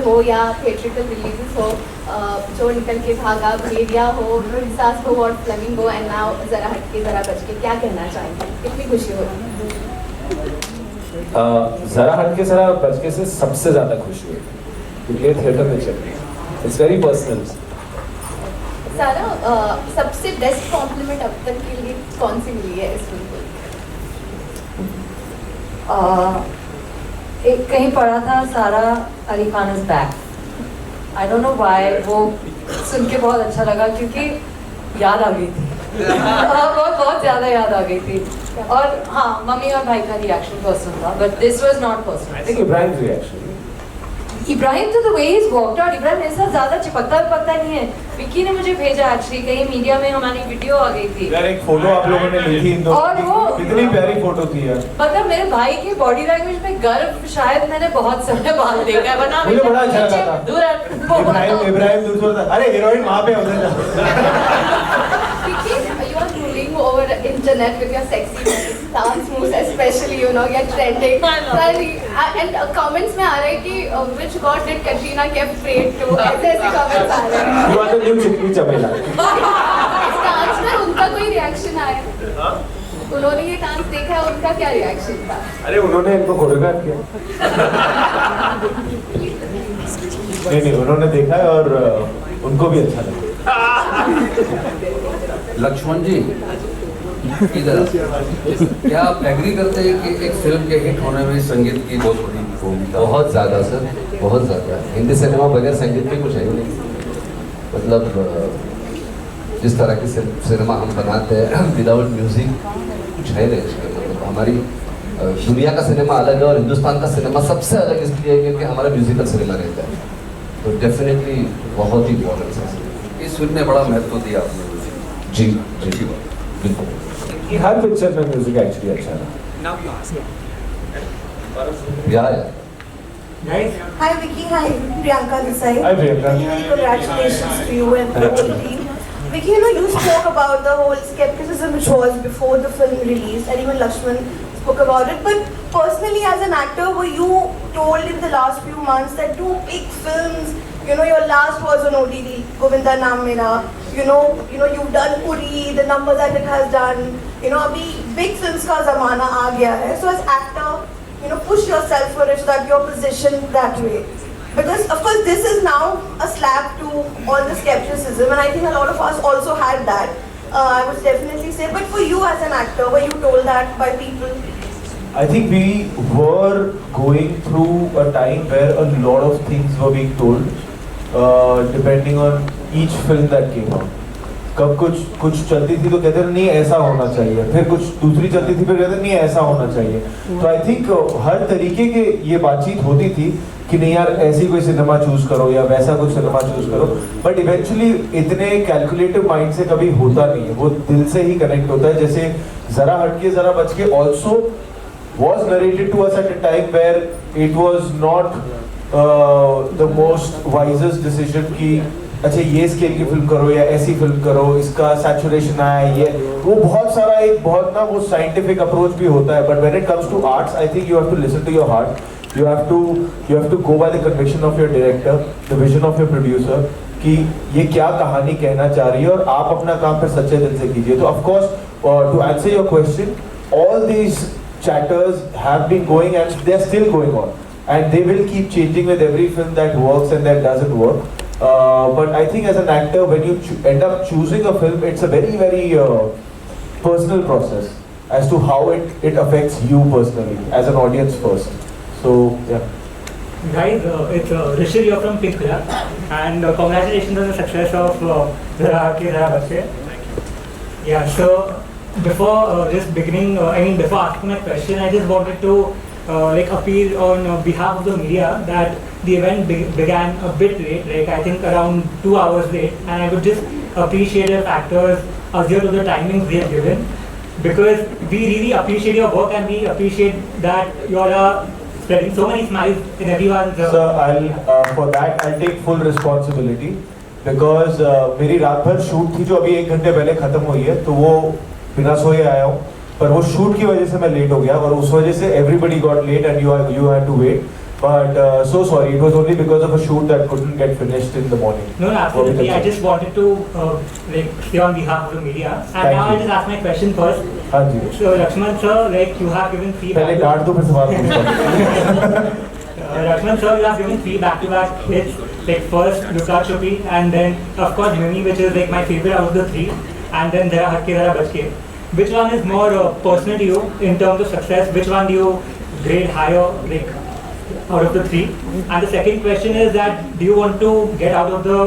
हो या theatrical releases हो, जो निकल के भागा, भेड़िया हो, सास हो और फ्लेमिंगो एंड नाउ जरा हटके जरा बचके, क्या कहना चाहेंगे? कितनी खुशी हो रही है? जरा हटके जरा बचके से सबसे ज्यादा खुशी हुई क्योंकि थिएटर में चल रही है। It's very personal. सारा, सबसे बेस्ट कॉम्प्लीमेंट अब तक के लिए कौन सी मिली है इस फिल्म को? एक कहीं पढ़ा था, सारा Ali Khan is back. I don't know why, वो सुन के बहुत अच्छा लगा क्योंकि याद आ गई थी। बहुत ज़्यादा याद आ गई थी। और हाँ, मम्मी और भाई का रिएक्शन पर्सनल था, but this was not personal. I think Ibrahim reaction, Ibrahim तो the way he is worked out, Ibrahim मेरे साथ ज़्यादा चिपकता नहीं है। विक्की ने मुझे भेजा एक्चुअली, कहीं मीडिया में हमारी वीडियो आ गई थी यार एक फोटो आप लोगों ने ली थी इन दोनों और वो कितनी प्यारी फोटो थी यार। मतलब मेरे भाई की बॉडी लैंग्वेज में गर्व शायद मैंने बहुत समय बाद देखा है, वरना मुझे बड़ा अच्छा लगा था। दूर इब्राहिम दूर से, अरे हीरोइन वहाँ पे उधर जा। You are ruling over internet with your sexy dance moves, especially you're trending. And comments में आ रहा है कि which god did Katrina kept afraid to, ऐसे comments आ रहे हैं। You are the new चिकनी चमेला। इस डांस में उनका कोई रिएक्शन आया? उन्होंने ये डांस देखा है, उनका क्या रिएक्शन था? अरे उन्होंने इनको कोरियोग्राफ किया। नहीं उन्होंने देखा है और उनको भी अच्छा लगा। लक्ष्मण जी, इधर क्या आप एग्री करते हैं कि एक फिल्म के हिट होने में संगीत की बहुत बड़ी भूमिका? बहुत ज़्यादा सर, बहुत ज़्यादा। हिंदी सिनेमा बगैर संगीत के कुछ है ही नहीं। मतलब जिस तरह की सिनेमा हम बनाते हैं विदाउट म्यूजिक कुछ है नहीं इसमें। मतलब हमारी दुनिया का सिनेमा अलग है और हिंदुस्तान का सिनेमा सबसे अलग इसलिए है क्योंकि हमारा म्यूजिकल सिनेमा रहता है, तो डेफिनेटली बहुत ही इम्पोर्टेंस है। इस फिल्म ने बड़ा महत्व दिया आपने। जी जी बिल्कुल। हर पिक्चर में म्यूजिक एक्चुअली अच्छा है। या Hi Vicky, hi Priyanka this side. Hi Priyanka. Many congratulations to you and the whole team. Vicky, you spoke about the whole skepticism which was before the film released, and even Lakshman spoke about it. But personally, as an actor, were you told in the last few months that two big films, your last was on OTT, Govinda Naam Mera, you've done Uri, the numbers that it has done, abhi big films ka zamana aa gaya hai. So as actor, push yourself for it so that you're positioned that way. Because of course this is now a slap to all the skepticism, and I think a lot of us also had that. I would definitely say, but for you as an actor, were you told that by people? I think we were going through a time where a lot of things were being told, depending on each film that came out. कब कुछ चलती थी तो कहते नहीं ऐसा होना चाहिए, फिर कुछ दूसरी चलती थी फिर कहते नहीं ऐसा होना चाहिए। तो आई थिंक हर तरीके के ये बातचीत होती थी कि नहीं यार ऐसी कोई सिनेमा चूज करो या वैसा कुछ सिनेमा चूज करो, बट इवेंचुअली इतने कैलकुलेटिव माइंड से कभी होता नहीं है, वो दिल से ही कनेक्ट होता है। जैसे Zara Hatke Zara Bachke also was narrated to us at a time where it was not the most wisest decision कि अच्छा ये स्केल की फिल्म करो या ऐसी फिल्म करो, इसका सैचुरेशन आया ये वो बहुत सारा एक बहुत ना वो साइंटिफिक अप्रोच भी होता है। But when it comes to arts I think you have to listen to your heart, you have to go by the conviction of your director, the vision of your producer कि ये क्या कहानी कहना चाह रही है और आप अपना काम फिर सच्चे दिल से कीजिए। तो of course to answer your question, all these chatters have been going and they're still going on and they will keep changing with every film that works and that doesn't work. But I think as an actor, when you end up choosing a film, it's a very very personal process as to how it affects you personally as an audience first. So yeah. Guys, it's Rishir, you're from Pink Club, and congratulations on the success of Zara Hutke Zara Bachke. Yeah, so before just beginning, before asking my question, I just wanted to appeal on behalf of the media that the event began a bit late, I think around 2 hours late, and I would just appreciate if actors adhere to the timings they have given, because we really appreciate your work and we appreciate that you're spreading so many smiles in everyone's. So for that I'll take full responsibility because मेरी रात भर shoot थी जो अभी 1 घंटे पहले खत्म हुई है, तो वो बिना सोए आया हूँ, पर वो शूट की वजह से मैं लेट हो गया और उस वजह से everybody got late and you had to wait. But so sorry, it was only because of a shoot that couldn't get finished in the morning. No, absolutely. I just wanted to like say on behalf of the media. And Thank now you. I'll just ask my question first. हाँ जी. So Lakshman sir, like you have given three. पहले काट दो फिर सवाल पूछता. Lakshman sir, you have given three back-to-back hits. Like first Luka Chupi, and then of course Mimi, which is like my favorite out of the three, and then Zara Hatke Zara Bachke. Which one is more personal to you in terms of success? Which one do you grade higher, like out of the three? And the second question is that do you want to get out of the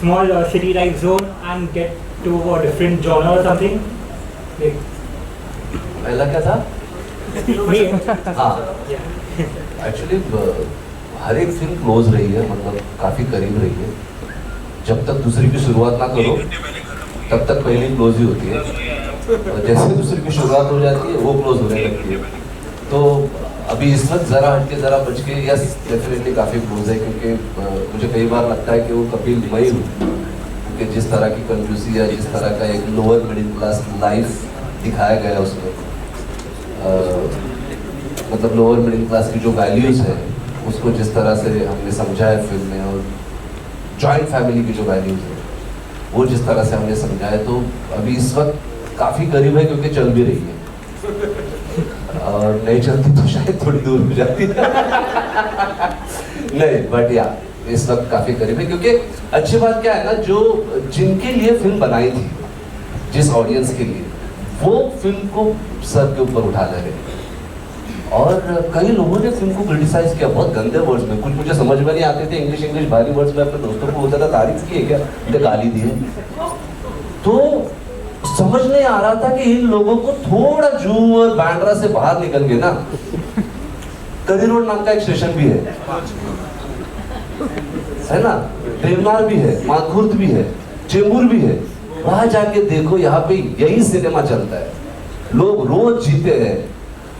small city-like zone and get to a different genre or something? Like, पहला क्या था? me. हाँ actually हर एक film close रही है, मतलब काफ़ी करीब रही है. जब तक दूसरी की शुरुआत ना करो तब तक पहली क्लोज ही होती है, और जैसे दूसरी की शुरुआत हो जाती है वो क्लोज होने लगती है. तो अभी इस वक्त ज़रा हटके ज़रा बच के यस डेफिनेटली काफ़ी क्लोज है, क्योंकि मुझे कई बार लगता है कि वो कपिल मई हूँ, क्योंकि जिस तरह की कंजूसी या जिस तरह का एक लोअर मिडिल क्लास लाइफ दिखाया गया है उसमें, मतलब लोअर मिडिल क्लास की जो वैल्यूज़ है उसको जिस तरह से हमने समझा है फिल्म में, और जॉइंट फैमिली की जो वैल्यूज़ है वो जिस तरह से हमने समझा है, तो अभी इस वक्त काफ़ी करीब है क्योंकि चल भी रही है, और नहीं चलती तो शायद थोड़ी दूर हो जाती नहीं, बट या इस वक्त काफ़ी करीब है, क्योंकि अच्छी बात क्या है ना, जो जिनके लिए फिल्म बनाई थी, जिस ऑडियंस के लिए, वो फिल्म को सर के ऊपर उठा ले रहे हैं. और कई लोगों ने फिल्म को क्रिटिसाइज किया बहुत गंदे वर्ड्स में, कुछ मुझे समझ में नहीं आते थे, इंग्लिश भारी वर्ड्स में अपने दोस्तों को बोलता था तारीफ की है क्या, उनके गाली दी है. तो समझ नहीं आ रहा था कि इन लोगों को थोड़ा जू और बांद्रा से बाहर निकल के ना, करी रोड नाम का एक स्टेशन भी है ना, देवनार भी है, माखुर्द भी है, चेंबूर भी है, वहां जाके देखो, यहाँ पे यही सिनेमा चलता है, लोग रोज जीते हैं.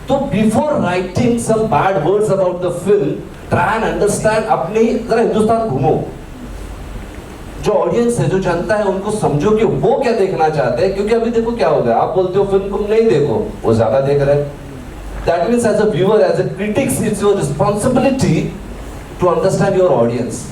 तो before writing some bad words about the film, try and understand, अपने जरा हिंदुस्तान घूमो, जो ऑडियंस है, जो जनता है, उनको समझो कि वो क्या देखना चाहते हैं, क्योंकि अभी देखो क्या हो गया, आप बोलते हो फिल्म को नहीं देखो, वो ज्यादा देख रहे हैं. That means as a viewer, as a critics, it's your responsibility to understand your audience.